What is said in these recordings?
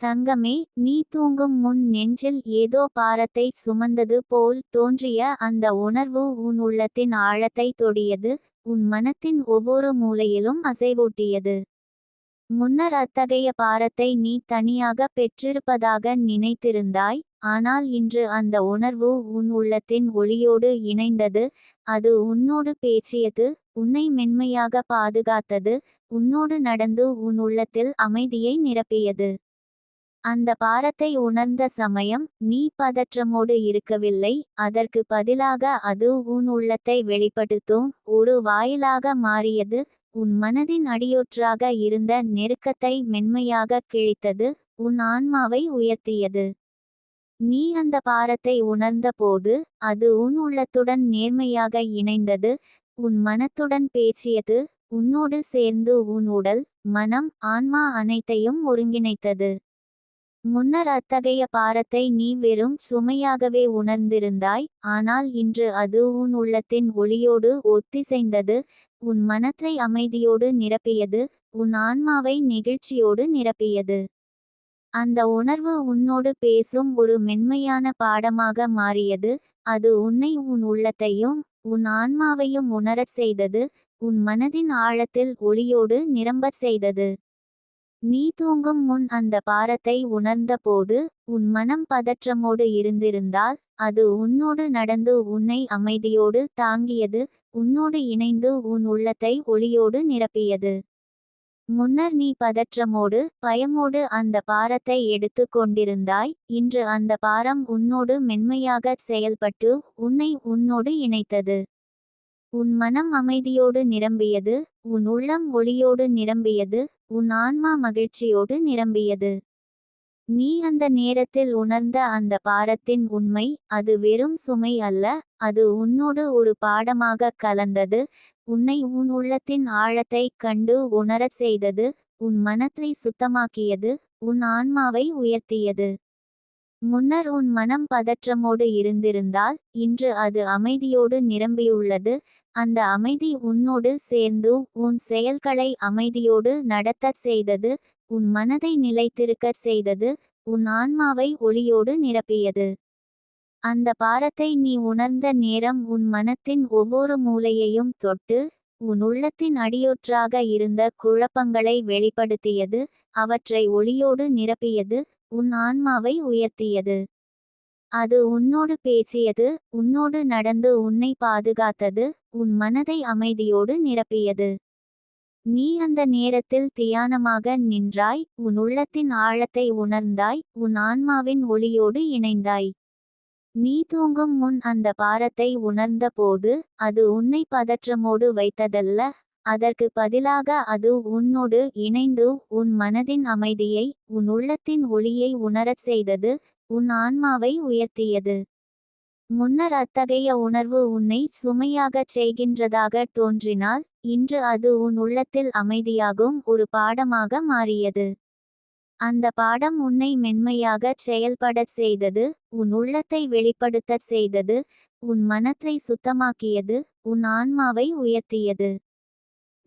தங்கமே, நீ தூங்கும் முன் நெஞ்சில் ஏதோ பாரத்தை சுமந்தது போல் தோன்றிய அந்த உணர்வு உன் உள்ளத்தின் ஆழத்தை தொடியது. உன் மனத்தின் ஒவ்வொரு மூலையிலும் அசைவூட்டியது. முன்னர் அத்தகைய பாரத்தை நீ தனியாக பெற்றிருப்பதாக நினைத்திருந்தாய். ஆனால் இன்று அந்த உணர்வு உன் உள்ளத்தின் ஒளியோடு இணைந்தது. அது உன்னோடு பேசியது, உன்னை மென்மையாக பாதுகாத்தது, உன்னோடு நடந்து உன் உள்ளத்தில் அமைதியை நிரப்பியது. அந்த பாரத்தை உணர்ந்த சமயம் நீ பதற்றமோடு இருக்கவில்லை. அதற்கு பதிலாக அது உன் உள்ளத்தை வெளிப்படுத்தும் ஒரு வாயிலாக மாறியது. உன் மனதின் அடியொற்றாக இருந்த நெருக்கத்தை மென்மையாக கிழித்தது, உன் ஆன்மாவை உயர்த்தியது. நீ அந்த பாரத்தை உணர்ந்த போது அது உன் உள்ளத்துடன் நேர்மையாக இணைந்தது, உன் மனத்துடன் பேசியது, உன்னோடு சேர்ந்து உன் உடல், மனம், ஆன்மா அனைத்தையும் ஒருங்கிணைத்தது. முன்னர் அத்தகைய பாரத்தை நீ வெறும் சுமையாகவே உணர்ந்திருந்தாய். ஆனால் இன்று அது உன் உள்ளத்தின் ஒளியோடு ஒத்திசைந்தது, உன் மனத்தை அமைதியோடு நிரப்பியது, உன் ஆன்மாவை நெகிழ்ச்சியோடு நிரப்பியது. அந்த உணர்வு உன்னோடு பேசும் ஒரு மென்மையான பாடமாக மாறியது. அது உன்னை, உன் உள்ளத்தையும் உன் ஆன்மாவையும் உணரச் செய்தது, உன் மனதின் ஆழத்தில் ஒளியோடு நிரம்பச் செய்தது. நீ தூங்கும் முன் அந்த பாரத்தை உணர்ந்த போது உன் மனம் பதற்றமோடு இருந்திருந்தால், அது உன்னோடு நடந்து உன்னை அமைதியோடு தாங்கியது, உன்னோடு இணைந்து உன் உள்ளத்தை ஒளியோடு நிரப்பியது. முன்னர் நீ பதற்றமோடு, பயமோடு அந்த பாரத்தை எடுத்து கொண்டிருந்தாய். இன்று அந்த பாரம் உன்னோடு மென்மையாக செயல்பட்டு உன்னை உன்னோடு இணைத்தது. உன் மனம் அமைதியோடு நிரம்பியது, உன் உள்ளம் ஒளியோடு நிரம்பியது, உன் ஆன்மா மகிழ்ச்சியோடு நிரம்பியது. நீ அந்த நேரத்தில் உணர்ந்த அந்த பாரத்தின் உண்மை, அது வெறும் சுமை அல்ல, அது உன்னோடு ஒரு பாடமாக கலந்தது. உன்னை உன் உள்ளத்தின் ஆழத்தை கண்டு உணரச் செய்தது, உன் மனத்தை சுத்தமாக்கியது, உன் ஆன்மாவை உயர்த்தியது. முன்னர் உன் மனம் பதற்றமோடு இருந்திருந்தால், இன்று அது அமைதியோடு நிரம்பியுள்ளது. அந்த அமைதி உன்னோடு சேர்ந்து உன் செயல்களை அமைதியோடு நடத்தச் செய்தது, உன் மனதை நிலைத்திருக்கச் செய்தது, உன் ஆன்மாவை ஒளியோடு நிரப்பியது. அந்த பாரத்தை நீ உணர்ந்த நேரம் உன் மனத்தின் ஒவ்வொரு மூலையையும் தொட்டு, உன் உள்ளத்தின் அடியொற்றாக இருந்த குழப்பங்களை வெளிப்படுத்தியது, அவற்றை ஒளியோடு நிரப்பியது, உன் ஆன்மாவை உயர்த்தியது. அது உன்னோடு பேசியது, உன்னோடு நடந்து உன்னை பாதுகாத்தது, உன் மனதை அமைதியோடு நிரப்பியது. நீ அந்த நேரத்தில் தியானமாக நின்றாய், உன் உள்ளத்தின் ஆழத்தை உணர்ந்தாய், உன் ஆன்மாவின் ஒளியோடு இணைந்தாய். நீ தூங்கும் முன் அந்த பாரத்தை உணர்ந்த போது அது உன்னை பதற்றமோடு வைத்ததல்ல. அதற்கு பதிலாக அது உன்னோடு இணைந்து உன் மனதின் அமைதியை, உன் உள்ளத்தின் ஒளியை உணரச் செய்தது, உன் ஆன்மாவை உயர்த்தியது. முன்னர் அத்தகைய உணர்வு உன்னை சுமையாகச் செய்கின்றதாக தோன்றினால், இன்று அது உன் உள்ளத்தில் அமைதியாகும் ஒரு பாடமாக மாறியது. அந்த பாடம் உன்னை மென்மையாகச் செயல்படச் செய்தது, உன் உள்ளத்தை வெளிப்படுத்தச் செய்தது, உன் மனத்தை சுத்தமாக்கியது, உன் ஆன்மாவை உயர்த்தியது.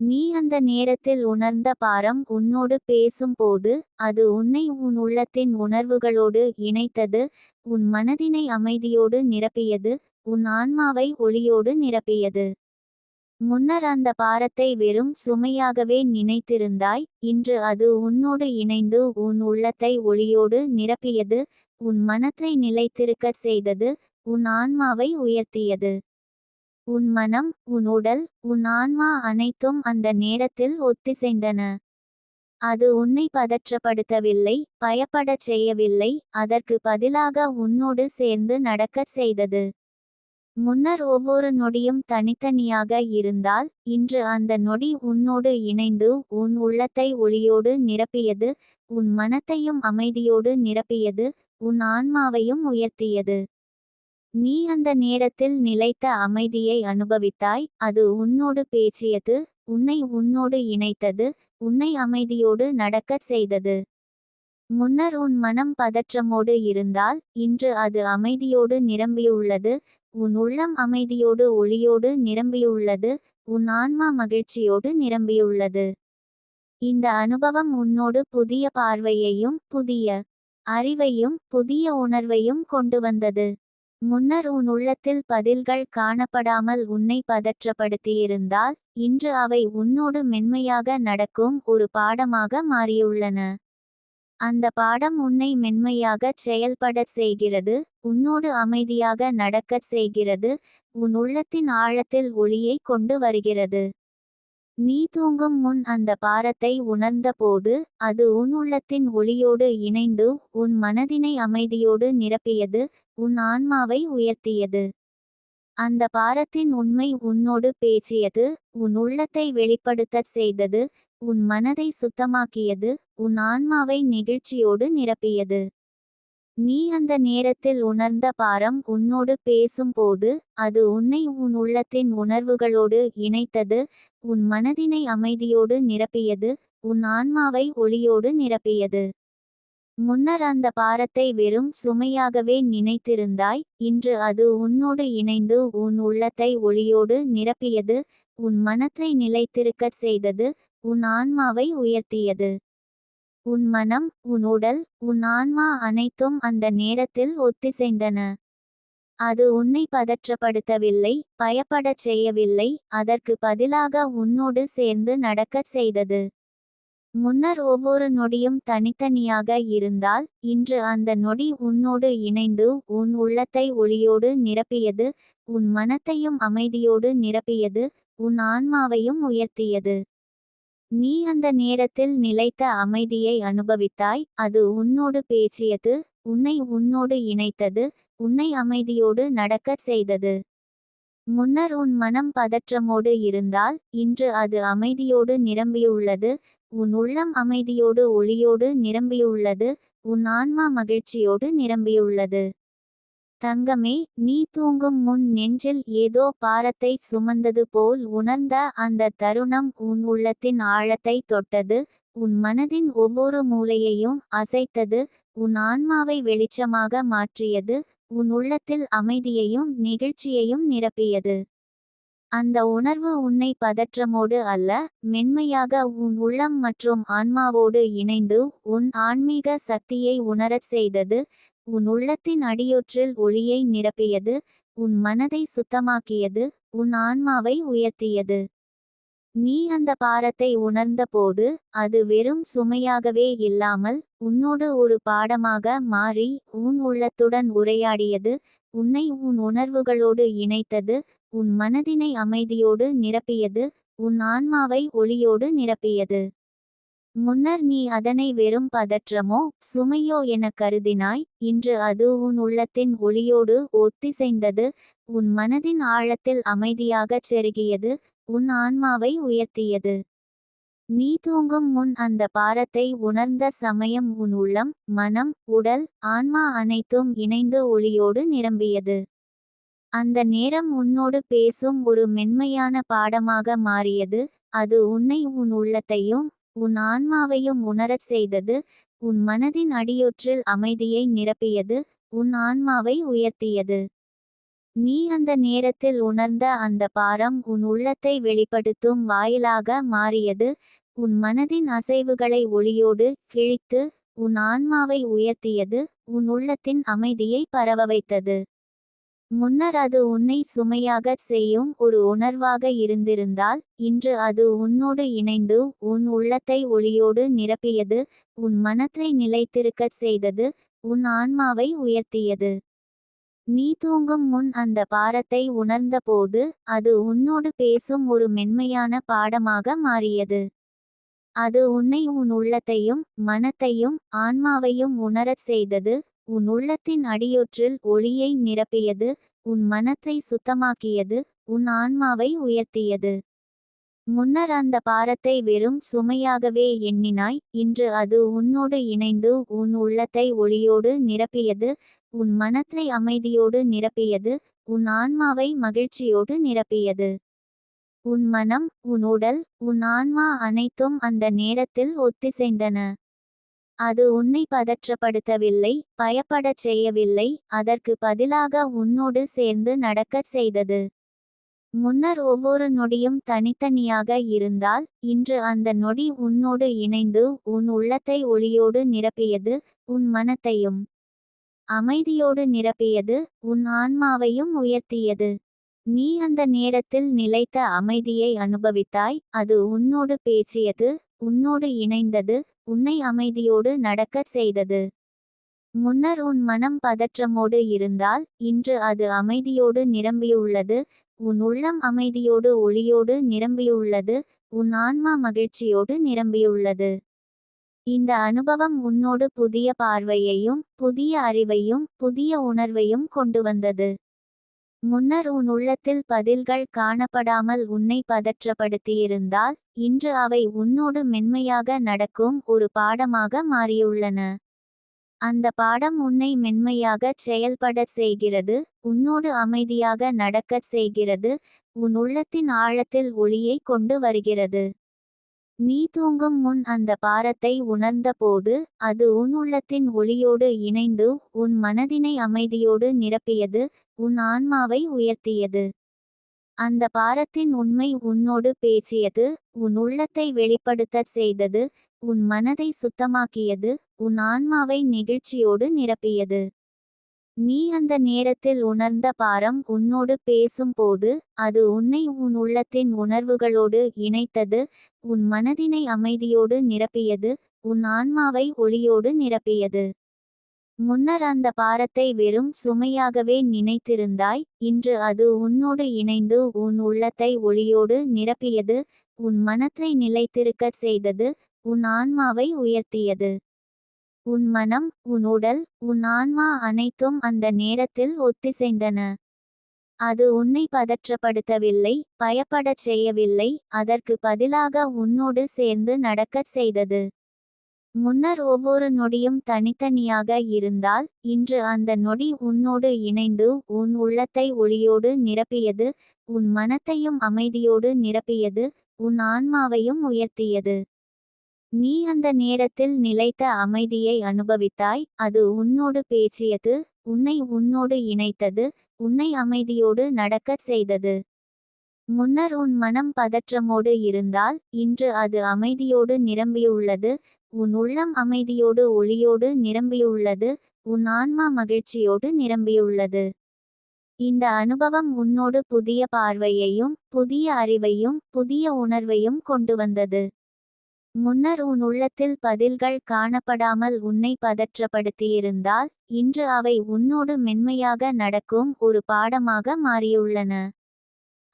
நீ அந்த நேரத்தில் உணர்ந்த பாரம் உன்னோடு பேசும்போது அது உன்னை உன் உள்ளத்தின் உணர்வுகளோடு இணைத்தது, உன் மனதினை அமைதியோடு நிரப்பியது, உன் ஆன்மாவை ஒளியோடு நிரப்பியது. முன்னர் அந்த பாரத்தை வெறும் சுமையாகவே நினைத்திருந்தாய். இன்று அது உன்னோடு இணைந்து உன் உள்ளத்தை ஒளியோடு நிரப்பியது, உன் மனத்தை நிலைத்திருக்கச் செய்தது, உன் ஆன்மாவை உயர்த்தியது. உன் மனம், உன் உடல், உன் ஆன்மா அனைத்தும் அந்த நேரத்தில் ஒத்திசைந்தன. அது உன்னை பதற்றப்படுத்தவில்லை, பயப்படச் செய்யவில்லை, அதற்கு பதிலாக உன்னோடு சேர்ந்து நடக்கச் செய்தது. முன்னர் ஒவ்வொரு நொடியும் தனித்தனியாக இருந்தால், இன்று அந்த நொடி உன்னோடு இணைந்து உன் உள்ளத்தை ஒளியோடு நிரப்பியது, உன் மனத்தையும் அமைதியோடு நிரப்பியது, உன் ஆன்மாவையும் உயர்த்தியது. நீ அந்த நேரத்தில் நிலைத்த அமைதியை அனுபவித்தாய். அது உன்னோடு பேசியது, உன்னை உன்னோடு இணைத்தது, உன்னை அமைதியோடு நடக்கச் செய்தது. முன்னர் உன் மனம் பதற்றமோடு இருந்தால், இன்று அது அமைதியோடு நிரம்பியுள்ளது, உன் உள்ளம் அமைதியோடு ஒளியோடு நிரம்பியுள்ளது, உன் ஆன்மா மகிழ்ச்சியோடு நிரம்பியுள்ளது. இந்த அனுபவம் உன்னோடு புதிய பார்வையையும் புதிய அறிவையும் புதிய உணர்வையும் கொண்டு வந்தது. முன்னர் உன் உள்ளத்தில் பதில்கள் காணப்படாமல் உன்னை பதற்றப்படுத்தியிருந்தால் இன்று அவை உன்னோடு மென்மையாக நடக்கும் ஒரு பாடமாக மாறியுள்ளன. அந்த பாடம் உன்னை மென்மையாகச் செயல்படச் செய்கிறது, உன்னோடு அமைதியாக நடக்கச் செய்கிறது, உன் உள்ளத்தின் ஆழத்தில் ஒளியை கொண்டு வருகிறது. நீ தூங்கும் முன் அந்த பாரத்தை உணர்ந்தபோது அது உன் உள்ளத்தின் ஒளியோடு இணைந்து உன் மனதினை அமைதியோடு நிரப்பியது, உன் ஆன்மாவை உயர்த்தியது. அந்த பாரத்தின் உண்மை உன்னோடு பேசியது, உன் உள்ளத்தை வெளிப்படுத்தச் செய்தது, உன் மனதை சுத்தமாக்கியது, உன் ஆன்மாவை நெகிழ்ச்சியோடு நிரப்பியது. நீ அந்த நேரத்தில் உணர்ந்த பாரம் உன்னோடு பேசும்போது அது உன்னை உன் உள்ளத்தின் உணர்வுகளோடு இணைத்தது, உன் மனதினை அமைதியோடு நிரப்பியது, உன் ஆன்மாவை ஒளியோடு நிரப்பியது. முன்னர் அந்த பாரத்தை வெறும் சுமையாகவே நினைத்திருந்தாய், இன்று அது உன்னோடு இணைந்து உன் உள்ளத்தை ஒளியோடு நிரப்பியது, உன் மனத்தை நிலைத்திருக்கச் செய்தது, உன் ஆன்மாவை உயர்த்தியது. உன் மனம், உன் உடல், உன் ஆன்மா அனைத்தும் அந்த நேரத்தில் ஒத்திசைந்தன. அது உன்னை பதற்றப்படுத்தவில்லை, பயப்படச் செய்யவில்லை, அதற்கு பதிலாக உன்னோடு சேர்ந்து நடக்கச் செய்தது. முன்னர் ஒவ்வொரு நொடியும் தனித்தனியாக இருந்தால் இன்று அந்த நொடி உன்னோடு இணைந்து உன் உள்ளத்தை ஒளியோடு நிரப்பியது, உன் மனத்தையும் அமைதியோடு நிரப்பியது, உன் ஆன்மாவையும் உயர்த்தியது. நீ அந்த நேரத்தில் நிலைத்த அமைதியை அனுபவித்தாய், அது உன்னோடு பேசியது, உன்னை உன்னோடு இணைத்தது, உன்னை அமைதியோடு நடக்கச் செய்தது. முன்னர் உன் மனம் பதற்றமோடு இருந்தால் இன்று அது அமைதியோடு நிரம்பியுள்ளது, உன் உள்ளம் அமைதியோடு ஒளியோடு நிரம்பியுள்ளது, உன் ஆன்மா மகிழ்ச்சியோடு நிரம்பியுள்ளது. தங்கமே, நீ தூங்கும் முன் நெஞ்சில் ஏதோ பாரத்தை சுமந்தது போல் உணர்ந்த அந்த தருணம் உன் உள்ளத்தின் ஆழத்தை தொட்டது, உன் மனதின் ஒவ்வொரு மூலையையும் அசைத்தது, உன் ஆன்மாவை வெளிச்சமாக மாற்றியது, உன் உள்ளத்தில் அமைதியையும் நெகிழ்ச்சியையும் நிரப்பியது. அந்த உணர்வு உன்னை பதற்றமோடு அல்ல, மென்மையாக உன் உள்ளம் மற்றும் ஆன்மாவோடு இணைந்து உன் ஆன்மீக சக்தியை உணரச் செய்தது, உன் உள்ளத்தின் அடியொற்றில் ஒளியை நிரப்பியது, உன் மனதை சுத்தமாக்கியது, உன் ஆன்மாவை உயர்த்தியது. நீ அந்த பாரத்தை உணர்ந்தபோது அது வெறும் சுமையாகவே இல்லாமல் உன்னோடு ஒரு பாடமாக மாறி உன் உள்ளத்துடன் உரையாடியது, உன்னை உன் உணர்வுகளோடு இணைத்தது, உன் மனதினை அமைதியோடு நிரப்பியது, உன் ஆன்மாவை ஒளியோடு நிரப்பியது. முன்னர் நீ அதனை வெறும் பதற்றமோ சுமையோ என கருதினாய், இன்று அது உன் உள்ளத்தின் ஒளியோடு ஒத்திசைந்தது, உன் மனதின் ஆழத்தில் அமைதியாகச் செருகியது, உன் ஆன்மாவை உயர்த்தியது. நீ தூங்கும் முன் அந்த பாரத்தை உணர்ந்த சமயம் உன் உள்ளம், மனம், உடல், ஆன்மா அனைத்தும் இணைந்து ஒளியோடு நிரம்பியது. அந்த நேரம் உன்னோடு பேசும் ஒரு மென்மையான பாடமாக மாறியது, அது உன்னை உன் உள்ளத்தையும் உன் ஆன்மாவையும் உணரச் செய்தது, உன் மனதின் அடியொற்றில் அமைதியை நிரப்பியது, உன் ஆன்மாவை உயர்த்தியது. நீ அந்த நேரத்தில் உணர்ந்த அந்த பாரம் உன் உள்ளத்தை வெளிப்படுத்தும் வாயிலாக மாறியது, உன் மனதின் அசைவுகளை ஒளியோடு கிழித்து உன் ஆன்மாவை உயர்த்தியது, உன் உள்ளத்தின் அமைதியை பரவ வைத்தது. முன்னர் அது உன்னை சுமையாகச் செய்யும் ஒரு உணர்வாக இருந்திருந்தால் இன்று அது உன்னோடு இணைந்து உன் உள்ளத்தை ஒளியோடு நிரப்பியது, உன் மனத்தை நிலைத்திருக்கச் செய்தது, உன் ஆன்மாவை உயர்த்தியது. நீ தூங்கும் முன் அந்த பாரத்தை உணர்ந்தபோது அது உன்னோடு பேசும் ஒரு மென்மையான பாடமாக மாறியது. அது உன்னை உன் உள்ளத்தையும் மனத்தையும் ஆன்மாவையும் உணரச் செய்தது, உன் உள்ளத்தின் அடியொற்றில் ஒளியை நிரப்பியது, உன் மனத்தை சுத்தமாக்கியது, உன் ஆன்மாவை உயர்த்தியது. முன்னர் அந்த பாரத்தை வெறும் சுமையாகவே எண்ணினாய், இன்று அது உன்னோடு இணைந்து உன் உள்ளத்தை ஒளியோடு நிரப்பியது, உன் மனத்தை அமைதியோடு நிரப்பியது, உன் ஆன்மாவை மகிழ்ச்சியோடு நிரப்பியது. உன் மனம், உன் உடல், உன் ஆன்மா அனைத்தும் அந்த நேரத்தில் ஒத்திசைந்தன. அது உன்னை பதற்றப்படுத்தவில்லை, பயப்படச் செய்யவில்லை, அதற்கு பதிலாக உன்னோடு சேர்ந்து நடக்கச் செய்தது. முன்னர் ஒவ்வொரு நொடியும் தனித்தனியாக இருந்தால் இன்று அந்த நொடி உன்னோடு இணைந்து உன் உள்ளத்தை ஒளியோடு நிரப்பியது, உன் மனத்தையும் அமைதியோடு நிரப்பியது, உன் ஆன்மாவையும் உயர்த்தியது. நீ அந்த நேரத்தில் நிலைத்த அமைதியை அனுபவித்தாய், அது உன்னோடு பேசியது, உன்னோடு இணைந்தது, உன்னை அமைதியோடு நடக்கச் செய்தது. முன்னர் உன் மனம் பதற்றமோடு இருந்தால் இன்று அது அமைதியோடு நிரம்பியுள்ளது, உன் உள்ளம் அமைதியோடு ஒளியோடு நிரம்பியுள்ளது, உன் ஆன்மா மகிழ்ச்சியோடு நிரம்பியுள்ளது. இந்த அனுபவம் உன்னோடு புதிய பார்வையையும் புதிய அறிவையும் புதிய உணர்வையும் கொண்டு வந்தது. முன்னர் உன் உள்ளத்தில் பதில்கள் காணப்படாமல் உன்னை பதற்றப்படுத்தியிருந்தால் இன்று அவை உன்னோடு மென்மையாக நடக்கும் ஒரு பாடமாக மாறியுள்ளன. அந்த பாடம் உன்னை மென்மையாகச் செயல்படச் செய்கிறது, உன்னோடு அமைதியாக நடக்கச் செய்கிறது, உன் உள்ளத்தின் ஆழத்தில் ஒளியை கொண்டு வருகிறது. நீ தூங்கும் முன் அந்த பாரத்தை உணர்ந்தபோது அது உன் உள்ளத்தின் ஒளியோடு இணைந்து உன் மனதினை அமைதியோடு நிரப்பியது, உன் ஆன்மாவை உயர்த்தியது. அந்த பாரத்தின் உண்மை உன்னோடு பேசியது, உன் உள்ளத்தை வெளிப்படுத்தச் செய்தது, உன் மனதை சுத்தமாக்கியது, உன் ஆன்மாவை நெகிழ்ச்சியோடு நிரப்பியது. நீ அந்த நேரத்தில் உணர்ந்த பாரம் உன்னோடு பேசும்போது அது உன்னை உன் உள்ளத்தின் உணர்வுகளோடு இணைத்தது, உன் மனதினை அமைதியோடு நிரப்பியது, உன் ஆன்மாவை ஒளியோடு நிரப்பியது. முன்னர் அந்த பாரத்தை வெறும் சுமையாகவே நினைத்திருந்தாய், இன்று அது உன்னோடு இணைந்து உன் உள்ளத்தை ஒளியோடு நிரப்பியது, உன் மனத்தை நிலைத்திருக்கச் செய்தது, உன் ஆன்மாவை உயர்த்தியது. உன் மனம், உன் உடல், உன் ஆன்மா அனைத்தும் அந்த நேரத்தில் ஒத்திசைந்தன. அது உன்னை பதற்றப்படுத்தவில்லை, பயப்படச் செய்யவில்லை, அதற்கு பதிலாக உன்னோடு சேர்ந்து நடக்கச் செய்தது. முன்னர் ஒவ்வொரு நொடியும் தனித்தனியாக இருந்தால் இன்று அந்த நொடி உன்னோடு இணைந்து உன் உள்ளத்தை ஒளியோடு நிரப்பியது, உன் மனத்தையும் அமைதியோடு நிரப்பியது, உன் ஆன்மாவையும் உயர்த்தியது. நீ அந்த நேரத்தில் நிலைத்த அமைதியை அனுபவித்தாய், அது உன்னோடு பேசியது, உன்னை உன்னோடு இணைத்தது, உன்னை அமைதியோடு நடக்கச் செய்தது. முன்னர் உன் மனம் பதற்றமோடு இருந்தால் இன்று அது அமைதியோடு நிரம்பியுள்ளது, உன் உள்ளம் அமைதியோடு ஒளியோடு நிரம்பியுள்ளது, உன் ஆன்மா மகிழ்ச்சியோடு நிரம்பியுள்ளது. இந்த அனுபவம் உன்னோடு புதிய பார்வையையும் புதிய அறிவையும் புதிய உணர்வையும் கொண்டு வந்தது. முன்னர் உன் உள்ளத்தில் பதில்கள் காணப்படாமல் உன்னை பதற்றப்படுத்தியிருந்தால் இன்று அவை உன்னோடு மென்மையாக நடக்கும் ஒரு பாடமாக மாறியுள்ளன.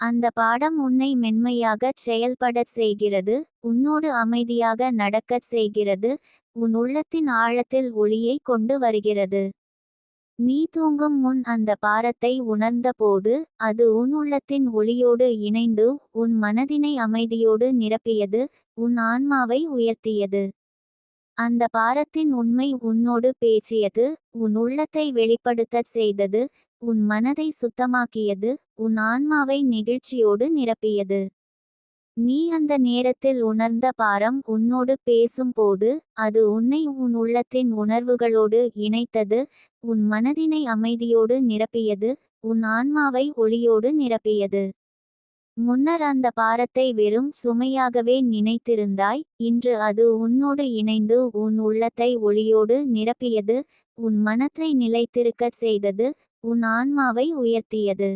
அந்த பாடம் உன்னை மென்மையாகச் செயல்படச் செய்கிறது, உன்னோடு அமைதியாக நடக்கச் செய்கிறது, உன் உள்ளத்தின் ஆழத்தில் ஒளியை கொண்டு வருகிறது. நீ தூங்கும் முன் அந்த பாரத்தை உணர்ந்தபோது அது உன் உள்ளத்தின் ஒளியோடு இணைந்து உன் மனதினை அமைதியோடு நிரப்பியது, உன் ஆன்மாவை உயர்த்தியது. அந்த பாரத்தின் உண்மை உன்னோடு பேசியது, உன் உள்ளத்தை வெளிப்படுத்தச் செய்தது, உன் மனதை சுத்தமாக்கியது, உன் ஆன்மாவை நெகிழ்ச்சியோடு நிரப்பியது. நீ அந்த நேரத்தில் உணர்ந்த பாரம் உன்னோடு பேசும்போது அது உன்னை உன் உள்ளத்தின் உணர்வுகளோடு இணைத்தது, உன் மனதினை அமைதியோடு நிரப்பியது, உன் ஆன்மாவை ஒளியோடு நிரப்பியது. முன்னர் அந்த பாரத்தை வெறும் சுமையாகவே நினைத்திருந்தாய், இன்று அது உன்னோடு இணைந்து உன் உள்ளத்தை ஒளியோடு நிரப்பியது, உன் மனத்தை நிலைத்திருக்கச் செய்தது, உன் ஆன்மாவை உயர்த்தியது.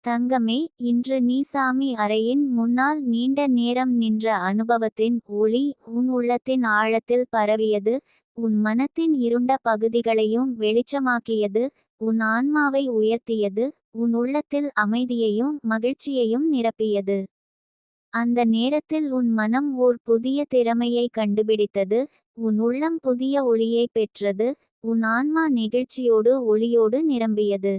தங்கமே, இன்று நீ சாமி அறையின் முன்னால் நீண்ட நேரம் நின்ற அனுபவத்தின் ஒளி உன் உள்ளத்தின் ஆழத்தில் பரவியது, உன் மனத்தின் இருண்ட பகுதிகளையும் வெளிச்சமாக்கியது, உன் ஆன்மாவை உயர்த்தியது, உன் உள்ளத்தில் அமைதியையும் மகிழ்ச்சியையும் நிரப்பியது. அந்த நேரத்தில் உன் மனம் ஓர் புதிய திறமையை கண்டுபிடித்தது, உன் உள்ளம் புதிய ஒளியை பெற்றது, உன் ஆன்மா நெகிழ்ச்சியோடு ஒளியோடு நிரம்பியது.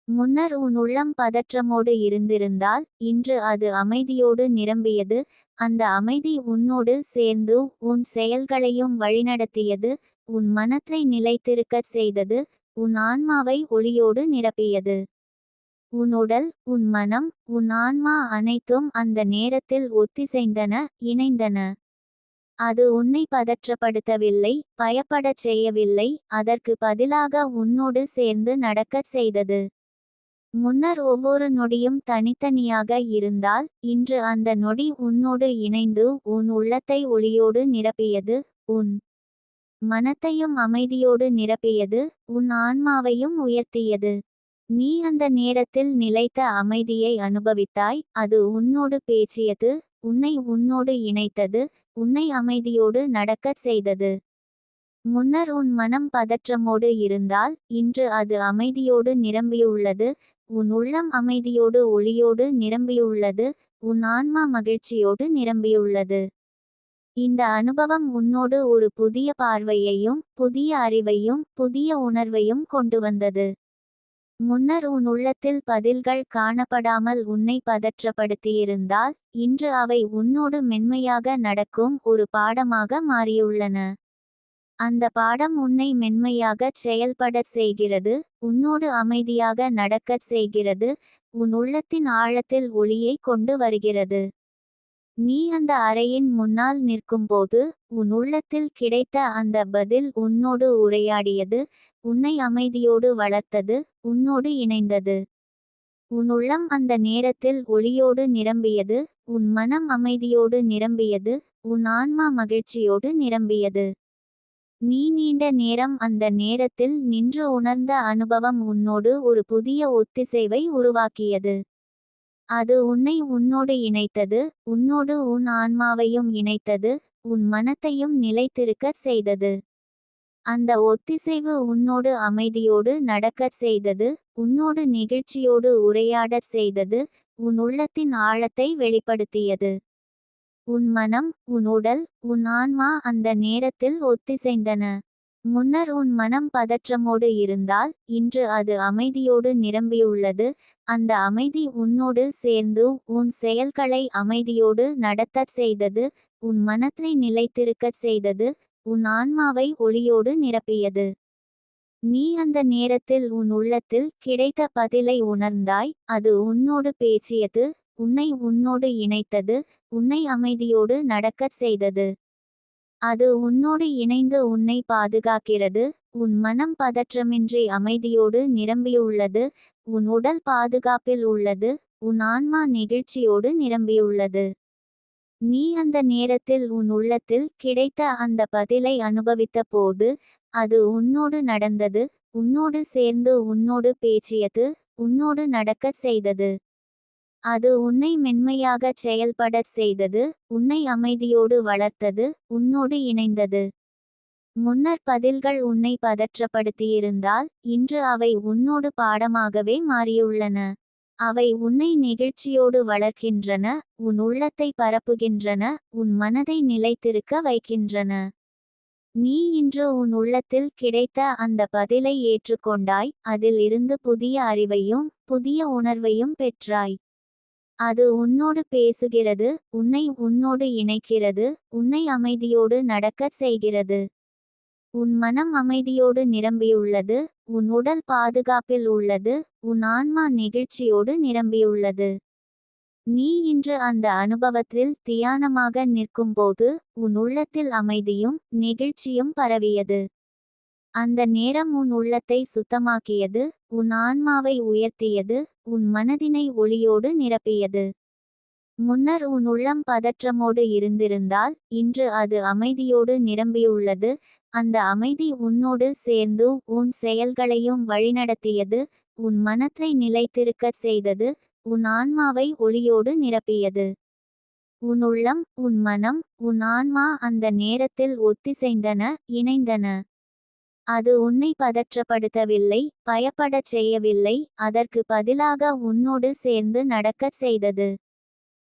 முன்னர் உன் உள்ளம் பதற்றமோடு இருந்திருந்தால் இன்று அது அமைதியோடு நிரம்பியது, அந்த அமைதி உன்னோடு சேர்ந்து உன் செயல்களையும் வழிநடத்தியது, உன் மனத்தை நிலைத்திருக்கச் செய்தது, உன் ஆன்மாவை ஒளியோடு நிரப்பியது. உன் உடல், உன் மனம், உன் ஆன்மா அனைத்தும் அந்த நேரத்தில் ஒத்திசைந்தன, இணைந்தன. அது உன்னை பதற்றப்படுத்தவில்லை, பயப்படச் செய்யவில்லை, அதற்கு பதிலாக உன்னோடு சேர்ந்து நடக்கச் செய்தது. முன்னர் ஒவ்வொரு நொடியும் தனித்தனியாக இருந்தால் இன்று அந்த நொடி உன்னோடு இணைந்து உன் உள்ளத்தை ஒளியோடு நிரப்பியது. உன் மனத்தையும் அமைதியோடு நிரப்பியது. உன் ஆன்மாவையும் உயர்த்தியது. நீ அந்த நேரத்தில் நிலைத்த அமைதியை அனுபவித்தாய். அது உன்னோடு பேசியது. உன்னை உன்னோடு இணைத்தது. உன்னை அமைதியோடு நடக்கச் செய்தது. முன்னர் உன் மனம் பதற்றமோடு இருந்தால் இன்று அது அமைதியோடு நிரம்பியுள்ளது. உன் உள்ளம் அமைதியோடு ஒளியோடு நிரம்பியுள்ளது. உன் ஆன்மா மகிழ்ச்சியோடு நிரம்பியுள்ளது. இந்த அனுபவம் உன்னோடு ஒரு புதிய பார்வையையும் புதிய அறிவையும் புதிய உணர்வையும் கொண்டு வந்தது. முன்னர் உன் உள்ளத்தில் பதில்கள் காணப்படாமல் உன்னை பதற்றப்படுத்தியிருந்தால் இன்று அவை உன்னோடு மென்மையாக நடக்கும் ஒரு பாடமாக மாறியுள்ளன. அந்த பாடம் உன்னை மென்மையாகச் செயல்படச் செய்கிறது. உன்னோடு அமைதியாக நடக்கச் செய்கிறது. உன் உள்ளத்தின் ஆழத்தில் ஒளியை கொண்டு வருகிறது. நீ அந்த அறையின் முன்னால் நிற்கும்போது உன் உள்ளத்தில் கிடைத்த அந்த பதில் உன்னோடு உரையாடியது. உன்னை அமைதியோடு வளர்த்தது. உன்னோடு இணைந்தது. உன் உள்ளம் அந்த நேரத்தில் ஒளியோடு நிரம்பியது. உன் மனம் அமைதியோடு நிரம்பியது. உன் ஆன்மா மகிழ்ச்சியோடு நிரம்பியது. நீ நீண்ட நேரம் அந்த நேரத்தில் நின்று உணர்ந்த அனுபவம் உன்னோடு ஒரு புதிய ஒத்திசைவை உருவாக்கியது. அது உன்னை உன்னோடு இணைத்தது. உன்னோடு உன் ஆன்மாவையும் இணைத்தது. உன் மனத்தையும் நிலைத்திருக்கச் செய்தது. அந்த ஒத்திசைவு உன்னோடு அமைதியோடு நடக்கச் செய்தது. உன்னோடு நெகிழ்ச்சியோடு உரையாடச் செய்தது. உன் உள்ளத்தின் ஆழத்தை வெளிப்படுத்தியது. உன் மனம் உன் உடல் உன் ஆன்மா அந்த நேரத்தில் ஒத்திசைந்தன. முன்னர் உன் மனம் பதற்றமோடு இருந்தால் இன்று அது அமைதியோடு நிரம்பியுள்ளது. அந்த அமைதி உன்னோடு சேர்ந்து உன் செயல்களை அமைதியோடு நடத்தச் செய்தது. உன் மனத்தை நிலைத்திருக்கச் செய்தது. உன் ஆன்மாவை ஒளியோடு நிரப்பியது. நீ அந்த நேரத்தில் உன் உள்ளத்தில் கிடைத்த பதிலை உணர்ந்தாய். அது உன்னோடு பேசியது. உன்னை உன்னோடு இணைத்தது. உன்னை அமைதியோடு நடக்கச் செய்தது. அது உன்னோடு இணைந்து உன்னை பாதுகாக்கிறது. உன் மனம் பதற்றமின்றி அமைதியோடு நிரம்பியுள்ளது. உன் உடல் பாதுகாப்பில் உள்ளது. உன் ஆன்மா நெகிழ்ச்சியோடு நிரம்பியுள்ளது. நீ அந்த நேரத்தில் உன் உள்ளத்தில் கிடைத்த அந்த பதிலை அனுபவித்த போது அது உன்னோடு நடந்தது. உன்னோடு சேர்ந்து உன்னோடு பேசியது. உன்னோடு நடக்கச் செய்தது. அது உன்னை மென்மையாகச் செயல்படச் செய்தது. உன்னை அமைதியோடு வளர்த்தது. உன்னோடு இணைந்தது. முன்னர் பதில்கள் உன்னை பதற்றப்படுத்தியிருந்தால் இன்று அவை உன்னோடு பாடமாகவே மாறியுள்ளன. அவை உன்னை நெகிழ்ச்சியோடு வளர்க்கின்றன. உன் உள்ளத்தை பரப்புகின்றன. உன் மனதை நிலைத்திருக்க வைக்கின்றன. நீ இன்று உன் உள்ளத்தில் கிடைத்த அந்த பதிலை ஏற்றுக்கொண்டாய். அதில் இருந்து புதிய அறிவையும் புதிய உணர்வையும் பெற்றாய். அது உன்னோடு பேசுகிறது. உன்னை உன்னோடு இணைக்கிறது. உன்னை அமைதியோடு நடக்கச் செய்கிறது. உன் மனம் அமைதியோடு நிரம்பியுள்ளது. உன் உடல் பாதுகாப்பில் உள்ளது. உன் ஆன்மா நெகிழ்ச்சியோடு நிரம்பியுள்ளது. நீ இன்று அந்த அனுபவத்தில் தியானமாக நிற்கும்போது உன் உள்ளத்தில் அமைதியும் நெகிழ்ச்சியும் பரவியது. அந்த நேரம் உன் உள்ளத்தை சுத்தமாக்கியது. உன் ஆன்மாவை உயர்த்தியது. உன் மனதினை ஒளியோடு நிரப்பியது. முன்னர் உன் உள்ளம் பதற்றமோடு இருந்திருந்தால் இன்று அது அமைதியோடு நிரம்பியுள்ளது. அந்த அமைதி உன்னோடு சேர்ந்து உன் செயல்களையும் வழிநடத்தியது. உன் மனத்தை நிலைத்திருக்கச் செய்தது. உன் ஆன்மாவை ஒளியோடு நிரப்பியது. உன் உள்ளம் உன் மனம் உன் ஆன்மா அந்த நேரத்தில் ஒத்திசைந்தன. இணைந்தன. அது உன்னை பதற்றப்படுத்தவில்லை. பயப்படச் செய்யவில்லை. அதற்கு பதிலாக உன்னோடு சேர்ந்து நடக்கச் செய்தது.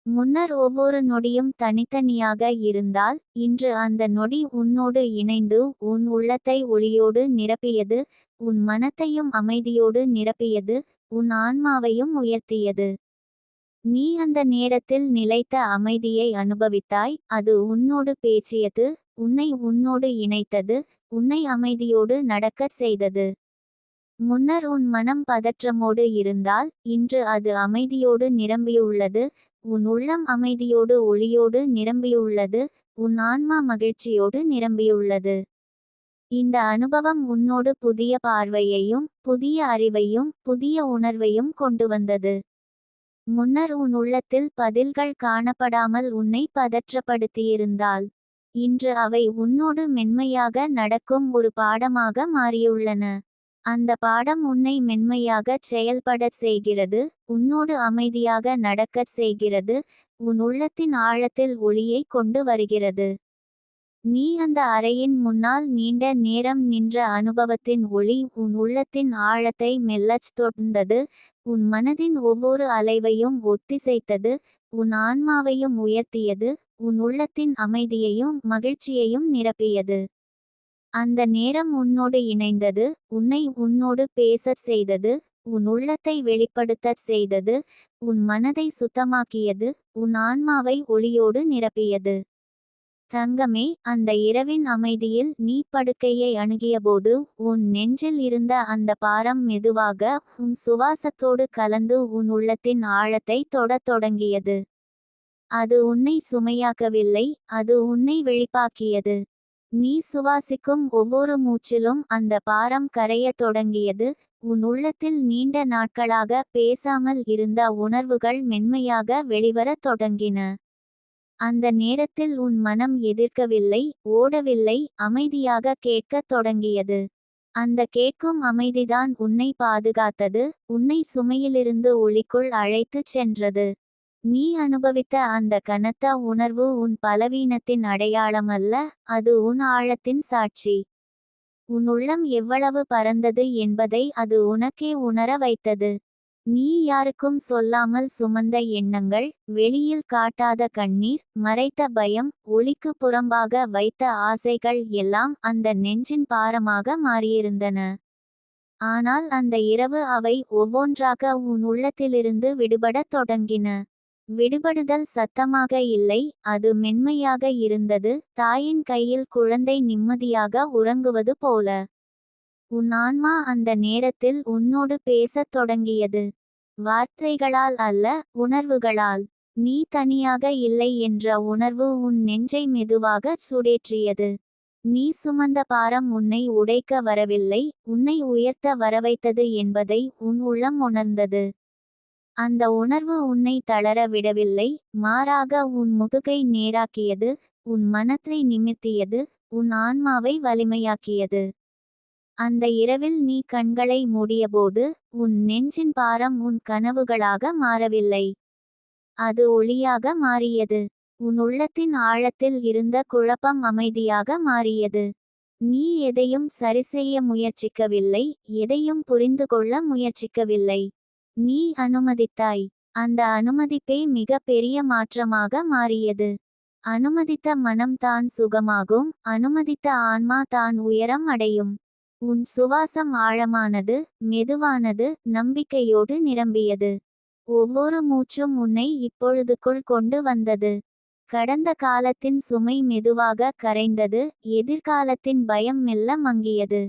முன்னர் ஒவ்வொரு நொடியும் தனித்தனியாக இருந்தால் இன்று அந்த நொடி உன்னோடு இணைந்து உன் உள்ளத்தை ஒளியோடு நிரப்பியது. உன் மனத்தையும் அமைதியோடு நிரப்பியது. உன் ஆன்மாவையும் உயர்த்தியது. நீ அந்த நேரத்தில் நிலைத்த அமைதியை அனுபவித்தாய். அது உன்னோடு பேசியது. உன்னை உன்னோடு இணைத்தது. உன்னை அமைதியோடு நடக்கச் செய்தது. முன்னர் உன் மனம் பதற்றமோடு இருந்தால் இன்று அது அமைதியோடு நிரம்பியுள்ளது. உன் உள்ளம் அமைதியோடு ஒளியோடு நிரம்பியுள்ளது. உன் ஆன்மா மகிழ்ச்சியோடு நிரம்பியுள்ளது. இந்த அனுபவம் உன்னோடு புதிய பார்வையையும் புதிய அறிவையும் புதிய உணர்வையும் கொண்டு வந்தது. முன்னர் உன் உள்ளத்தில் பதில்கள் காணப்படாமல் உன்னை பதற்றப்படுத்தியிருந்தால் இன்று அவை உன்னோடு மென்மையாக நடக்கும் ஒரு பாடமாக மாறியுள்ளன. அந்த பாடம் உன்னை மென்மையாகச் செயல்படச் செய்கிறது, உன்னோடு அமைதியாக நடக்கச் செய்கிறது, உன் உள்ளத்தின் ஆழத்தில் ஒளியை கொண்டு வருகிறது. நீ அந்த அறையின் முன்னால் நீண்ட நேரம் நின்ற அனுபவத்தின் ஒளி உன் உள்ளத்தின் ஆழத்தை மெல்லச் தொட்டது, உன் மனதின் ஒவ்வொரு அலைவையும் ஒத்திசைத்தது, உன் ஆன்மாவையும் உயர்த்தியது, உன் உள்ளத்தின் அமைதியையும் மகிழ்ச்சியையும் நிரப்பியது. அந்த நேரம் உன்னோடு இணைந்தது, உன்னை உன்னோடு பேசச் செய்தது, உன் உள்ளத்தை வெளிப்படுத்தச் செய்தது, உன் மனதை சுத்தமாக்கியது, உன் ஆன்மாவை ஒளியோடு நிரப்பியது. தங்கமே, அந்த இரவின் அமைதியில் நீ படுக்கையை அணுகியபோது உன் நெஞ்சில் இருந்த அந்த பாரம் மெதுவாக உன் சுவாசத்தோடு கலந்து உன் உள்ளத்தின் ஆழத்தை தொடத் தொடங்கியது. அது உன்னை சுமையாக்கவில்லை, அது உன்னை விழிப்பாக்கியது. நீ சுவாசிக்கும் ஒவ்வொரு மூச்சிலும் அந்த பாரம் கரையத் தொடங்கியது, உன் உள்ளத்தில் நீண்ட நாட்களாக பேசாமல் இருந்த உணர்வுகள் மென்மையாக வெளிவரத் தொடங்கின. அந்த நேரத்தில் உன் மனம் எதிர்க்கவில்லை, ஓடவில்லை, அமைதியாக கேட்கத் தொடங்கியது. அந்த கேட்கும் அமைதிதான் உன்னை பாதுகாத்தது, உன்னை சுமையிலிருந்து ஒளிக்குள் அழைத்துச் சென்றது. நீ அனுபவித்த அந்த கனத்த உணர்வு உன் பலவீனத்தின் அடையாளமல்ல, அது உன் ஆழத்தின் சாட்சி. உன் உள்ளம் எவ்வளவு பரந்தது என்பதை அது உனக்கே உணர வைத்தது. நீ யாருக்கும் சொல்லாமல் சுமந்த எண்ணங்கள், வெளியில் காட்டாத கண்ணீர், மறைத்த பயம், ஒளிக்கு புறம்பாக வைத்த ஆசைகள் எல்லாம் அந்த நெஞ்சின் பாரமாக மாறியிருந்தன. ஆனால் அந்த இரவு அவை ஒவ்வொன்றாக உன் உள்ளத்திலிருந்து விடுபடத் தொடங்கின. விடுபடுதல் சத்தமாக இல்லை, அது மென்மையாக இருந்தது, தாயின் கையில் குழந்தை நிம்மதியாக உறங்குவது போல. உன் ஆன்மா அந்த நேரத்தில் உன்னோடு பேசத் தொடங்கியது. வார்த்தைகளால் அல்ல, உணர்வுகளால். நீ தனியாக இல்லை என்ற உணர்வு உன் நெஞ்சை மெதுவாக சுடேற்றியது. நீ சுமந்த பாரம் உன்னை உடைக்க வரவில்லை, உன்னை உயர்த்த வரவைத்தது என்பதை உன் உள்ளம் உணர்ந்தது. அந்த உணர்வு உன்னை தளர விடவில்லை, மாறாக உன் முதுகை நேராக்கியது, உன் மனத்தை நிமிர்த்தியது, உன் ஆன்மாவை வலிமையாக்கியது. அந்த இரவில் நீ கண்களை மூடியபோது உன் நெஞ்சின் பாரம் உன் கனவுகளாக மாறவில்லை, அது ஒளியாக மாறியது. உன் உள்ளத்தின் ஆழத்தில் இருந்த குழப்பம் அமைதியாக மாறியது. நீ எதையும் சரிசெய்ய முயற்சிக்கவில்லை, எதையும் புரிந்து கொள்ள முயற்சிக்கவில்லை. நீ அனுமதித்தாய். அந்த அனுமதிப்பே மிக பெரிய மாற்றமாக மாறியது. அனுமதித்த மனம் தான் சுகமாகும், அனுமதித்த ஆன்மா தான் உயரம் அடையும். உன் சுவாசம் ஆழமானது, மெதுவானது, நம்பிக்கையோடு நிரம்பியது. ஒவ்வொரு மூச்சும் உன்னை இப்பொழுதுக்குள் கொண்டு வந்தது. கடந்த காலத்தின் சுமை மெதுவாக கரைந்தது, எதிர்காலத்தின் பயம் மெல்ல மங்கியது.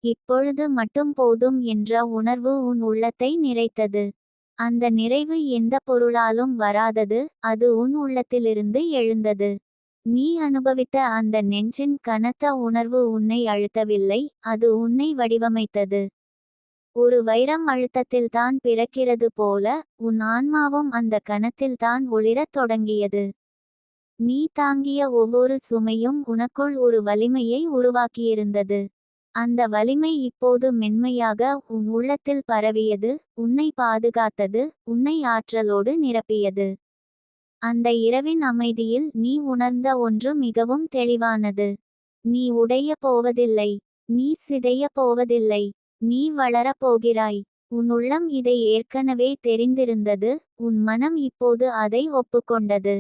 இப்பொழுது மட்டும் போதும் என்ற உணர்வு உன் உள்ளத்தை நிறைத்தது. அந்த நிறைவு எந்த பொருளாலும் வராதது, அது உன் உள்ளத்திலிருந்து எழுந்தது. நீ அனுபவித்த அந்த நெஞ்சின் கனத்த உணர்வு உன்னை அழுத்தவில்லை, அது உன்னை வடிவமைத்தது. ஒரு வைரம் அழுத்தத்தில்தான் பிறக்கிறது போல, உன் ஆன்மாவும் அந்த கனத்தில்தான் ஒளிரத் தொடங்கியது. நீ தாங்கிய ஒவ்வொரு சுமையும் உனக்குள் ஒரு வலிமையை உருவாக்கியிருந்தது. அந்த வலிமை இப்போது மென்மையாக உன் உள்ளத்தில் பரவியது, உன்னை பாதுகாத்தது, உன்னை ஆற்றலோடு நிரப்பியது. அந்த இரவின் அமைதியில் நீ உணர்ந்த ஒன்று மிகவும் தெளிவானது. நீ உடைய போவதில்லை, நீ சிதைய போவதில்லை, நீ வளரப் போகிறாய். உன் உள்ளம் இதை ஏற்கனவே தெரிந்திருந்தது, உன் மனம் இப்போது அதை ஒப்புக்கொண்டது.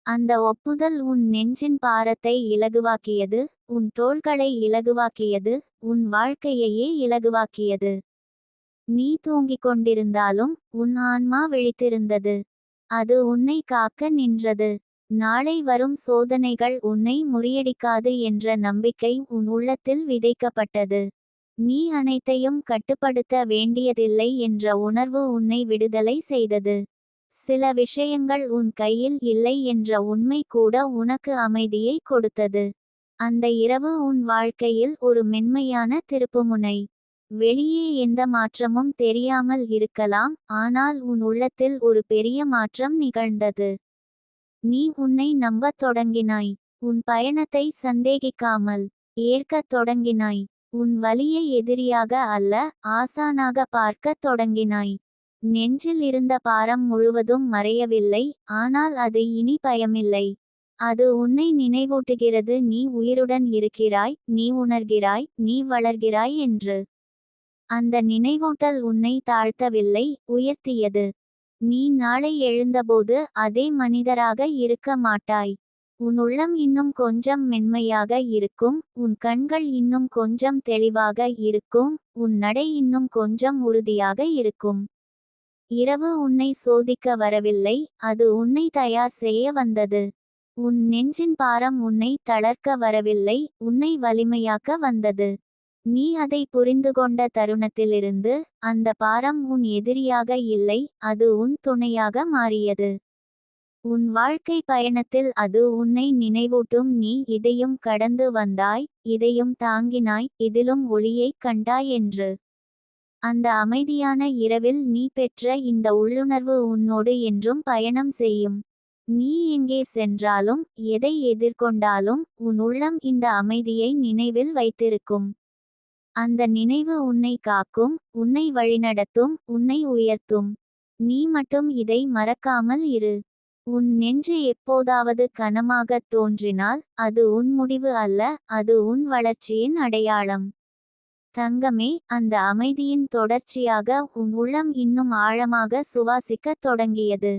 அந்த ஒப்புதல் உன் நெஞ்சின் பாரத்தை இலகுவாக்கியது, உன் தோள்களை இலகுவாக்கியது, உன் வாழ்க்கையையே இலகுவாக்கியது. நீ தூங்கிக் கொண்டிருந்தாலும் உன் ஆன்மா விழித்திருந்தது. அது உன்னை காக்க நின்றது. நாளை வரும் சோதனைகள் உன்னை முறியடிக்காது என்ற நம்பிக்கை உன் உள்ளத்தில் விதைக்கப்பட்டது. நீ அனைத்தையும் கட்டுப்படுத்த வேண்டியதில்லை என்ற உணர்வு உன்னை விடுதலை செய்தது. சில விஷயங்கள் உன் கையில் இல்லை என்ற உண்மை கூட உனக்கு அமைதியை கொடுத்தது. அந்த இரவு உன் வாழ்க்கையில் ஒரு மென்மையான திருப்புமுனை. வெளியே எந்த மாற்றமும் தெரியாமல் இருக்கலாம், ஆனால் உன் உள்ளத்தில் ஒரு பெரிய மாற்றம் நிகழ்ந்தது. நீ உன்னை நம்பத் தொடங்கினாய். உன் பயணத்தை சந்தேகிக்காமல் ஏற்கத் தொடங்கினாய். உன் வலியை எதிரியாக அல்ல, ஆசானாக பார்க்கத் தொடங்கினாய். நெஞ்சில் இருந்த பாரம் முழுவதும் மறையவில்லை, ஆனால் அது இனி பயமில்லை. அது உன்னை நினைவூட்டுகிறது, நீ உயிருடன் இருக்கிறாய், நீ உணர்கிறாய், நீ வளர்கிறாய் என்று. அந்த நினைவூட்டல் உன்னை தாழ்த்தவில்லை, உயர்த்தியது. நீ நாளை எழுந்தபோது அதே மனிதராக இருக்க மாட்டாய். உன் உள்ளம் இன்னும் கொஞ்சம் மென்மையாக இருக்கும், உன் கண்கள் இன்னும் கொஞ்சம் தெளிவாக இருக்கும், உன் நடை இன்னும் கொஞ்சம் உறுதியாக இருக்கும். இரவு உன்னை சோதிக்க வரவில்லை, அது உன்னை தயார் செய்ய வந்தது. உன் நெஞ்சின் பாரம் உன்னை தளர்க்க வரவில்லை, உன்னை வலிமையாக்க வந்தது. நீ அதை புரிந்துகொண்ட தருணத்திலிருந்து அந்த பாரம் உன் எதிரியாக இல்லை, அது உன் துணையாக மாறியது. உன் வாழ்க்கை பயணத்தில் அது உன்னை நினைவூட்டும், நீ இதையும் கடந்து வந்தாய், இதையும் தாங்கினாய், இதிலும் ஒளியைக் கண்டாய் என்று. அந்த அமைதியான இரவில் நீ பெற்ற இந்த உள்ளுணர்வு உன்னோடு என்றும் பயணம் செய்யும். நீ எங்கே சென்றாலும் எதை எதிர்கொண்டாலும் உன் உள்ளம் இந்த அமைதியை நினைவில் வைத்திருக்கும். அந்த நினைவு உன்னை காக்கும், உன்னை வழிநடத்தும், உன்னை உயர்த்தும். நீ மட்டும் இதை மறக்காமல் இரு. உன் நெஞ்சு எப்போதாவது கனமாகத் தோன்றினால் அது உன் முடிவு அல்ல, அது உன் வளர்ச்சியின் அடையாளம். தங்கமே, அந்த அமைதியின் தொடர்ச்சியாக உன் உள்ளம் இன்னும் ஆழமாக சுவாசிக்கத் தொடங்கியது.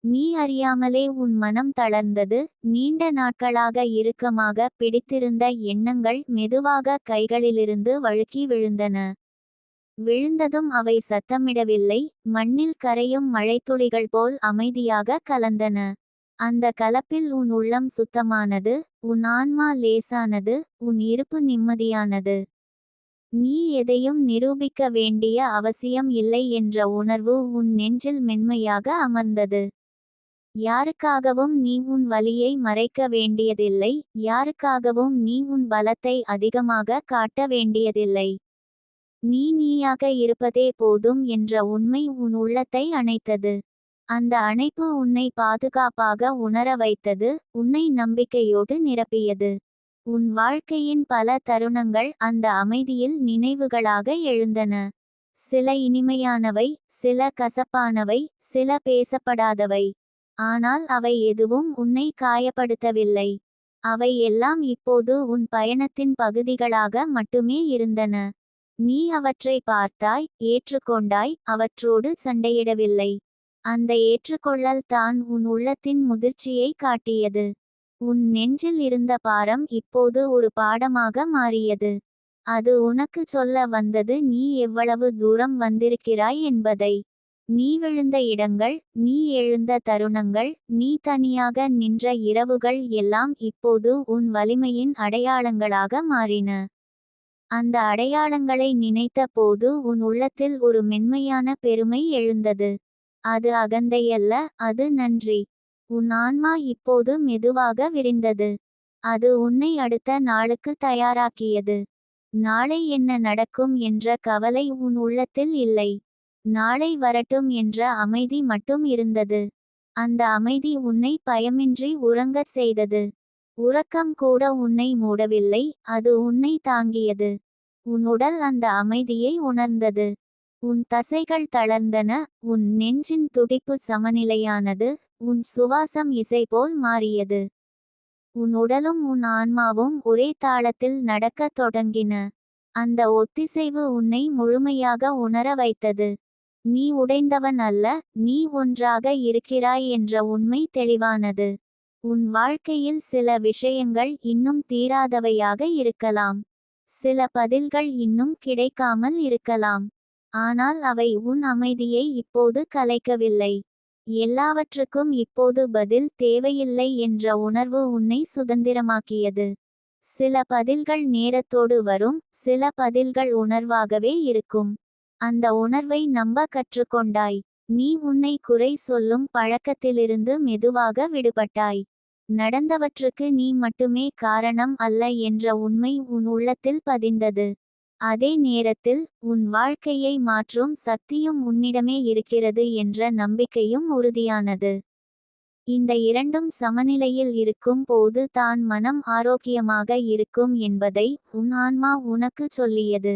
நீ அறியாமலே உன் மனம் தளர்ந்தது. நீண்ட நாட்களாக இறுக்கமாக பிடித்திருந்த எண்ணங்கள் மெதுவாக கைகளிலிருந்து வழுக்கி விழுந்தன. விழுந்ததும் அவை சத்தமிடவில்லை, மண்ணில் கரையும் மழைத்துளிகள் போல் அமைதியாக கலந்தன. அந்த கலப்பில் உன் உள்ளம் சுத்தமானது, உன் ஆன்மா லேசானது, உன் இருப்பு நிம்மதியானது. நீ எதையும் நிரூபிக்க வேண்டிய அவசியம் இல்லை என்ற உணர்வு உன் நெஞ்சில் மென்மையாக அமர்ந்தது. யாருக்காகவும் நீ உன் வலியை மறைக்க வேண்டியதில்லை, யாருக்காகவும் நீ உன் பலத்தை அதிகமாக காட்ட வேண்டியதில்லை. நீ நீயாக இருப்பதே போதும் என்ற உண்மை உன் உள்ளத்தை அணைத்தது. அந்த அணைப்பு உன்னை பாதுகாப்பாக உணர வைத்தது, உன்னை நம்பிக்கையோடு நிரப்பியது. உன் வாழ்க்கையின் பல தருணங்கள் அந்த அமைதியில் நினைவுகளாக எழுந்தன. சில இனிமையானவை, சில கசப்பானவை, சில பேசப்படாதவை. ஆனால் அவை எதுவும் உன்னை காயப்படுத்தவில்லை. அவை எல்லாம் இப்போது உன் பயணத்தின் பகுதிகளாக மட்டுமே இருந்தன. நீ அவற்றை பார்த்தாய், ஏற்றுக்கொண்டாய், அவற்றோடு சண்டையிடவில்லை. அந்த ஏற்றுக்கொள்ளல் தான் உன் உள்ளத்தின் முதிர்ச்சியை காட்டியது. உன் நெஞ்சில் இருந்த பாரம் இப்போது ஒரு பாடமாக மாறியது. அது உனக்கு சொல்ல வந்தது, நீ எவ்வளவு தூரம் வந்திருக்கிறாய் என்பதை. நீ விழுந்த இடங்கள், நீ எழுந்த தருணங்கள், நீ தனியாக நின்ற இரவுகள் எல்லாம் இப்போது உன் வலிமையின் அடையாளங்களாக மாறின. அந்த அடையாளங்களை நினைத்த போது உன் உள்ளத்தில் ஒரு மென்மையான பெருமை எழுந்தது. அது அகந்தையல்ல, அது நன்றி. உன் ஆன்மா இப்போது மெதுவாக விரிந்தது. அது உன்னை அடுத்த நாளுக்கு தயாராக்கியது. நாளை என்ன நடக்கும் என்ற கவலை உன் உள்ளத்தில் இல்லை. நாளை வரட்டும் என்ற அமைதி மட்டும் இருந்தது. அந்த அமைதி உன்னை பயமின்றி உறங்கச் செய்தது. உறக்கம் கூட உன்னை மூடவில்லை, அது உன்னை தாங்கியது. உன் உடல் அந்த அமைதியை உணர்ந்தது. உன் தசைகள் தளர்ந்தன, உன் நெஞ்சின் துடிப்பு சமநிலையானது, உன் சுவாசம் இசை போல் மாறியது. உன் உடலும் உன் ஆன்மாவும் ஒரே தாளத்தில் நடக்கத் தொடங்கின. அந்த ஒத்திசைவு உன்னை முழுமையாக உணர வைத்தது. நீ உடைந்தவன் அல்ல, நீ ஒன்றாக இருக்கிறாய் என்ற உண்மை தெளிவானது. உன் வாழ்க்கையில் சில விஷயங்கள் இன்னும் தீராதவையாக இருக்கலாம். சில பதில்கள் இன்னும் கிடைக்காமல் இருக்கலாம். ஆனால் அவை உன் அமைதியை இப்போது கலைக்கவில்லை. எல்லாவற்றுக்கும் இப்போது பதில் தேவையில்லை என்ற உணர்வு உன்னை சுதந்திரமாக்கியது. சில பதில்கள் நேரத்தோடு வரும், சில பதில்கள் உணர்வாகவே இருக்கும். அந்த உணர்வை நம்ப கற்றுக்கொண்டாய். நீ உன்னை குறை சொல்லும் பழக்கத்திலிருந்து மெதுவாக விடுபட்டாய். நடந்தவற்றுக்கு நீ மட்டுமே காரணம் அல்ல என்ற உண்மை உன் உள்ளத்தில் பதிந்தது. அதே நேரத்தில் உன் வாழ்க்கையை மாற்றும் சக்தியும் உன்னிடமே இருக்கிறது என்ற நம்பிக்கையும் உறுதியானது. இந்த இரண்டும் சமநிலையில் இருக்கும் போது தான் மனம் ஆரோக்கியமாக இருக்கும் என்பதை உன் ஆன்மா உனக்குச் சொல்லியது.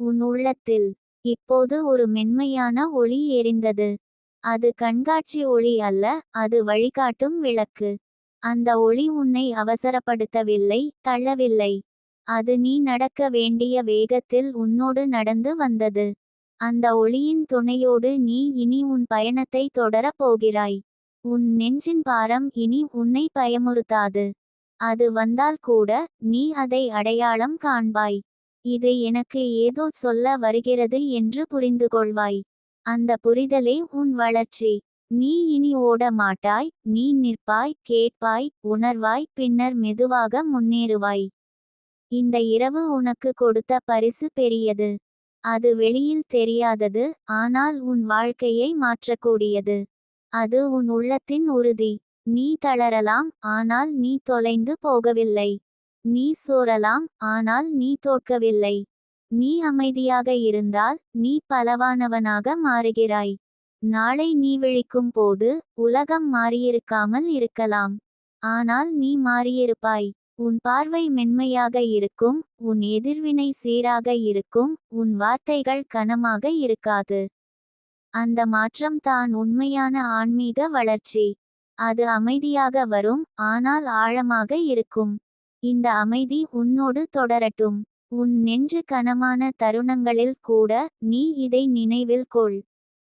உன் உள்ளத்தில் இப்போது ஒரு மென்மையான ஒளி எரிந்தது. அது கண்காட்சி ஒளி அல்ல, அது வழிகாட்டும் விளக்கு. அந்த ஒளி உன்னை அவசரப்படுத்தவில்லை, தள்ளவில்லை. அது நீ நடக்க வேண்டிய வேகத்தில் உன்னோடு நடந்து வந்தது. அந்த ஒளியின் துணையோடு நீ இனி உன் பயணத்தை தொடரப் போகிறாய். உன் நெஞ்சின் பாரம் இனி உன்னை பயமுறுத்தாது. அது வந்தால் கூட நீ அதை அடையாளம் காண்பாய். இது எனக்கு ஏதோ சொல்ல வருகிறது என்று புரிந்துகொள்வாய். அந்த புரிதலே உன் வளர்ச்சி. நீ இனி ஓட மாட்டாய், நீ நிற்பாய், கேட்பாய், உணர்வாய், பின்னர் மெதுவாக முன்னேறுவாய். இந்த இரவு உனக்கு கொடுத்த பரிசு பெரியது. அது வெளியில் தெரியாதது, ஆனால் உன் வாழ்க்கையை மாற்றக்கூடியது. அது உன் உள்ளத்தின் உறுதி. நீ தளரலாம், ஆனால் நீ தொலைந்து போகவில்லை. நீ சோரலாம், ஆனால் நீ தோற்கவில்லை. நீ அமைதியாக இருந்தால் நீ பலவானவனாக மாறுகிறாய். நாளை நீ விழிக்கும் போது உலகம் மாறியிருக்காமல் இருக்கலாம். ஆனால் நீ மாறியிருப்பாய். உன் பார்வை மென்மையாக இருக்கும், உன் எதிர்வினை சீராக இருக்கும், உன் வார்த்தைகள் கனமாக இருக்காது. அந்த மாற்றம் தான் உண்மையான ஆன்மீக வளர்ச்சி. அது அமைதியாக வரும், ஆனால் ஆழமாக இருக்கும். இந்த அமைதி உன்னோடு தொடரட்டும். உன் நெஞ்சு கனமான தருணங்களில் கூட நீ இதை நினைவில் கொள்.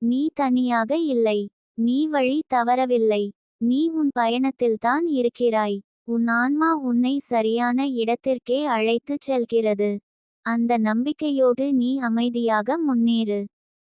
நீ தனியாக இல்லை. நீ வழி தவறவில்லை. நீ உன் பயணத்தில்தான் இருக்கிறாய். உன் ஆன்மா உன்னை சரியான இடத்திற்கே அழைத்துச் செல்கிறது. அந்த நம்பிக்கையோடு நீ அமைதியாக முன்னேறு.